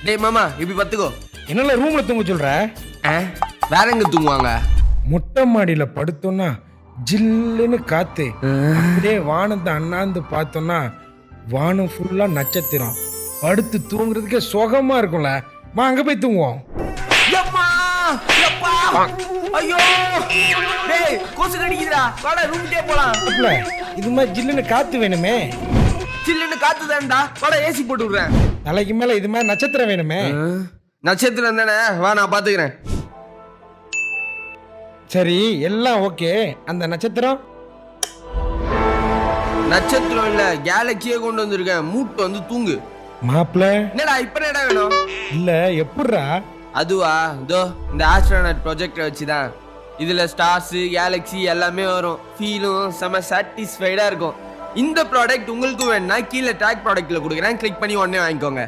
டேய் மாமா இப்படி பத்துக்கோ. என்னல ரூம்ல தூங்க சொல்ற? வேற எங்க தூங்குவாங்க? மொட்டை மாடியில படுத்தோம்னா ஜில்லுன்னு காத்து, அப்படியே வானத்தை அண்ணாந்து பார்த்தோம்னா வானம் ஃபுல்லா நட்சத்திரம். படுத்து தூங்குறதுக்கே சுகமா இருக்கும்ல. அங்க போய் தூங்குவோம். ஐயோ டேய் கொசு கடிக்குதுடா. வாடா ரூமுக்கே போலாம். அப்பல இது மாதிரி ஜில்லுன்னு காத்து வேணுமே. சில்லுன்னு காத்து தான்டா. வாடா ஏசி போட்டு விடுறேன். தலைக்கு மேல இது மாதிரி நட்சத்திரம் வேணுமே. நட்சத்திரம் தானே, வா நான் பாத்துக்கிறேன். சரி எல்லாம் ஓகே. அந்த நட்சத்திரம் நட்சத்திரம் இல்ல கேலக்சியே கொண்டு வந்திருக்கேன். மூட்டு வந்து தூங்கு. மாப்பிள என்னடா இப்ப என்னடா வேணும்? இல்ல எப்படிரா? அதுவா இதோ இந்த ஆஸ்ட்ரோநாட் ப்ராஜெக்டை வச்சுதான். இதுல ஸ்டார்ஸ் கேலக்ஸி எல்லாமே வரும். ஃபீலும் செம சாட்டிஸ்ஃபைடா இருக்கும். இந்த ப்ராடக்ட் உங்களுக்கு வேணும்னா கீழே ட்ராக் ப்ராடக்ட்ல கொடுக்குறேன். கிளிக் பண்ணி உடனே வாங்கிக்கோங்க.